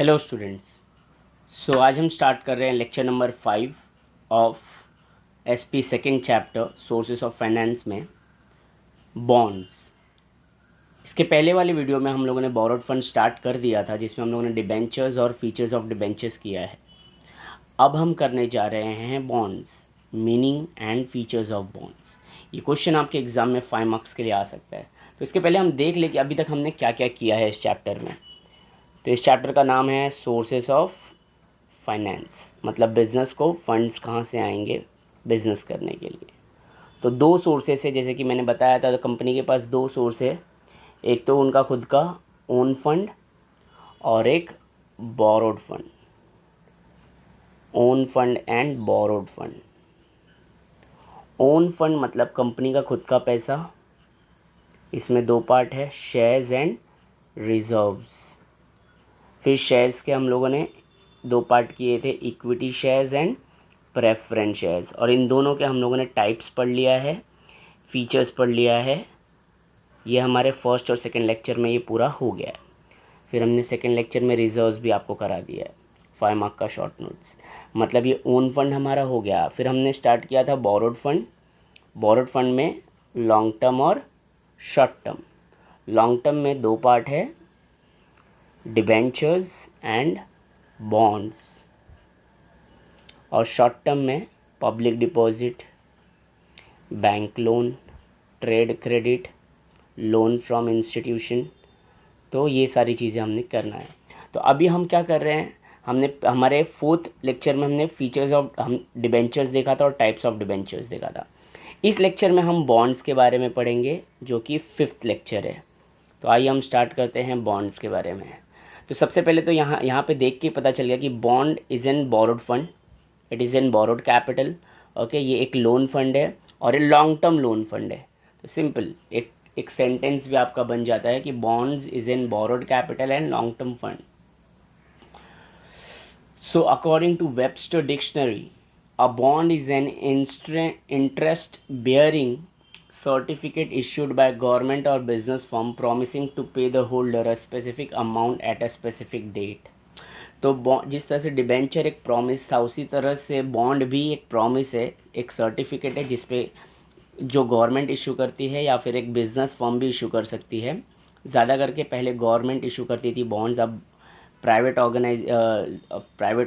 Hello students. आज हम start कर रहे हैं lecture number 5 of SP second chapter sources of finance में बॉन्ड्स। इसके पहले वाले वीडियो में हम लोगों ने बोरोड फंड स्टार्ट कर दिया था, जिसमें हम लोगों ने डिबेंचर्स और फीचर्स ऑफ डिबेंचर्स किया है। अब हम करने जा रहे हैं bonds, meaning and features of bonds. ये क्वेश्चन आपके एग्जाम में 5 मार्क्स के लिए आ सकता है। तो इसके पहले हम देख लें कि अभी तक हमने क्या क्या किया है इस चैप्टर में। तो इस चैप्टर का नाम है सोर्सेस ऑफ फाइनेंस, मतलब बिज़नेस को फंड्स कहाँ से आएंगे बिज़नेस करने के लिए। तो दो सोर्सेस है, जैसे कि मैंने बताया था, तो कंपनी के पास दो सोर्स है। एक तो उनका खुद का ओन फंड और एक borrowed fund. Own fund and borrowed fund. Own fund मतलब कंपनी का खुद का पैसा। इसमें दो पार्ट है, शेयर्स एंड रिजर्व्स। फिर शेयर्स के हम लोगों ने दो पार्ट किए थे, equity shares and preference shares. और इन दोनों के हम लोगों ने टाइप्स पढ़ लिया है, फीचर्स पढ़ लिया है। ये हमारे फर्स्ट और सेकंड लेक्चर में ये पूरा हो गया है। फिर हमने सेकंड लेक्चर में रिजर्व्स भी आपको करा दिया है, 5 मार्क का शॉर्ट नोट्स। मतलब ये ओन फंड हमारा हो गया। फिर हमने स्टार्ट किया था बोरोड फंड। बोरोड फंड में लॉन्ग टर्म और शॉर्ट टर्म। लॉन्ग टर्म में दो पार्ट है, डिबेंचर्स एंड बॉन्ड्स। और शॉर्ट टर्म में public deposit, bank loan, trade credit, loan from institution. तो ये सारी चीज़ें हमने करना है। तो अभी हम क्या कर रहे हैं, हमने हमारे फोर्थ लेक्चर में हमने फीचर्स ऑफ हम डिबेंचर्स देखा था और टाइप्स ऑफ डिबेंचर्स देखा था। इस लेक्चर में हम बॉन्ड्स के बारे में पढ़ेंगे, जो कि फिफ्थ लेक्चर है। तो आइए हम स्टार्ट करते हैं बॉन्ड्स के बारे में। तो सबसे पहले तो यहाँ पे देख के पता चल गया कि bond is an borrowed fund, it is an borrowed capital. Okay, ये एक लोन फंड है और ये लॉन्ग टर्म लोन फंड है। तो सिंपल एक सेंटेंस भी आपका बन जाता है कि bonds is an borrowed capital and long term fund. So according to Webster dictionary, a bond is an interest bearing certificate issued by government or business firm promising to pay the holder a specific amount at a specific date। तो जिस तरह से debenture एक promise था, उसी तरह से bond भी एक प्रॉमिस है, एक सर्टिफिकेट है जिसपे जो गवर्नमेंट इशू करती है या फिर एक बिज़नेस फर्म भी इशू कर सकती है। ज़्यादा करके पहले गवर्नमेंट इशू करती थी बॉन्ड्स, अब प्राइवेट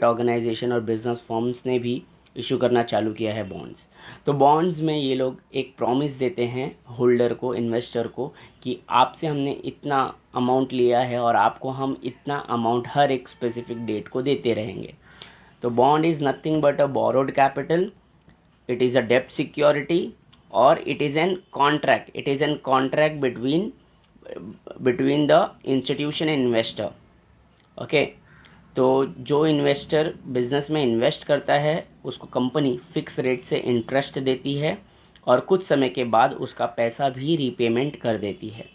ऑर्गेनाइजेशन और बिज़नेस फर्म्स ने भी इशू करना चालू किया है बॉन्ड्स। तो बॉन्ड्स में ये लोग एक प्रॉमिस देते हैं होल्डर को, इन्वेस्टर को, कि आपसे हमने इतना अमाउंट लिया है और आपको हम इतना अमाउंट हर एक स्पेसिफिक डेट को देते रहेंगे। तो bond is nothing but a borrowed capital, it is a debt security, or it is an contract between the institution and investor। Okay, तो जो इन्वेस्टर बिजनेस में इन्वेस्ट करता है उसको कंपनी फिक्स रेट से इंटरेस्ट देती है और कुछ समय के बाद उसका पैसा भी रीपेमेंट कर देती है।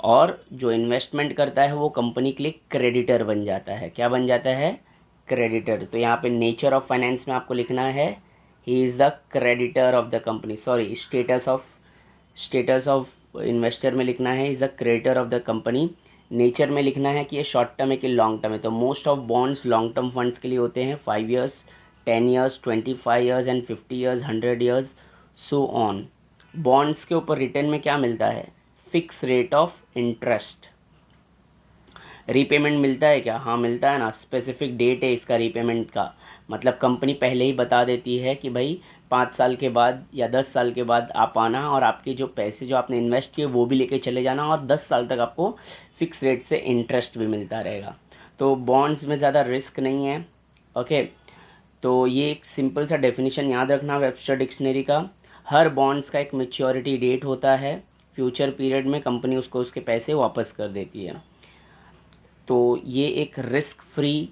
और जो इन्वेस्टमेंट करता है वो कंपनी के लिए क्रेडिटर बन जाता है। क्या बन जाता है? क्रेडिटर। तो यहाँ पे नेचर ऑफ फाइनेंस में आपको लिखना है he is the creditor of the company. Sorry, status of investor में लिखना है is the creditor of the company. Nature में लिखना है कि ये शॉर्ट टर्म है कि लॉन्ग टर्म है। तो most of bonds long term funds के लिए होते हैं, 5 years, 10 years, 25 years and 50 years, 100 years, so on. Bonds के ऊपर रिटर्न में क्या मिलता है? Fix rate of interest. Repayment मिलता है क्या? हाँ मिलता है ना, स्पेसिफिक डेट है इसका रीपेमेंट का। मतलब कंपनी पहले ही बता देती है कि भाई 5 साल के बाद या 10 साल के बाद आप आना और आपके जो पैसे जो आपने इन्वेस्ट किए वो भी लेके चले जाना, और 10 साल तक आपको फिक्स रेट से इंटरेस्ट भी मिलता रहेगा। तो बॉन्ड्स में ज़्यादा रिस्क नहीं है। ओके, तो ये एक सिंपल सा डेफिनेशन याद रखना वेबस्टर डिक्शनरी का। हर बॉन्ड्स का एक मैच्योरिटी डेट होता है, फ्यूचर पीरियड में कंपनी उसको उसके पैसे वापस कर देती है। तो ये एक रिस्क फ्री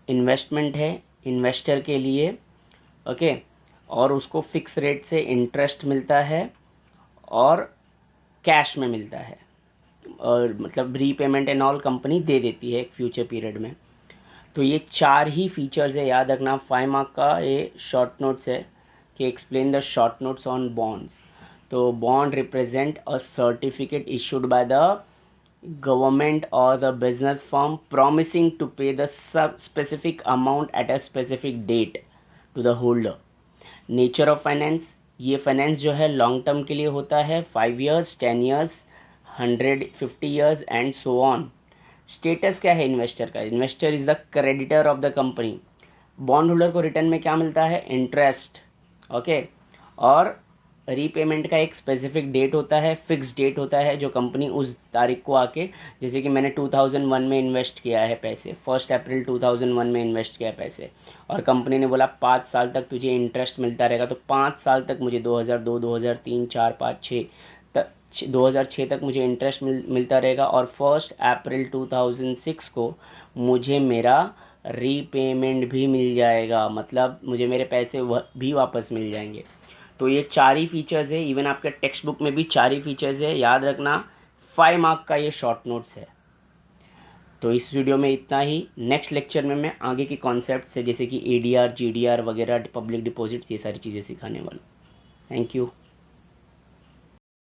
इन्वेस्टमेंट है इन्वेस्टर के लिए। ओके, और उसको फिक्स रेट से इंटरेस्ट मिलता है और कैश में मिलता है, और मतलब रीपेमेंट एंड ऑल कंपनी दे देती है एक फ्यूचर पीरियड में। तो ये 4 ही फीचर्स है, याद रखना। 5 मार्क का ये शॉर्ट नोट्स है कि explain the short notes on bonds. तो bond represent a certificate issued by the government or the business firm promising to pay the specific amount at a specific date to the holder. Nature of finance, ये finance जो है long term के लिए होता है, 5 years, 10 years, 150 years and so on. Status क्या है investor का? Investor is the creditor of the company. Bond holder को रिटर्न में क्या मिलता है? इंटरेस्ट. ओके. और रीपेमेंट का एक स्पेसिफिक डेट होता है, फिक्स डेट होता है, जो कंपनी उस तारीख को आके, जैसे कि मैंने 2001 में इन्वेस्ट किया है पैसे, 1 अप्रैल 2001 में इन्वेस्ट किया है पैसे, और कंपनी ने बोला 5 साल तक तुझे इंटरेस्ट मिलता रहेगा, तो 5 साल तक मुझे 2002, 2003, 4, 5, 6 तक, 2006 तक मुझे इंटरेस्ट मिलता रहेगा, और 1 अप्रैल 2006 को मुझे मेरा रीपेमेंट भी मिल जाएगा, मतलब मुझे मेरे पैसे भी वापस मिल जाएंगे. तो ये 4 ही फीचर्स है. इवन आपके टेक्स्ट बुक में भी 4 ही फीचर्स है, याद रखना. 5 मार्क का ये शॉर्ट नोट्स है. तो इस वीडियो में इतना ही. नेक्स्ट लेक्चर में मैं आगे की कॉन्सेप्ट है, जैसे कि ADR, GDR वगैरह, पब्लिक डिपॉजिट्स, ये सारी चीज़ें सिखाने वाला. Thank you.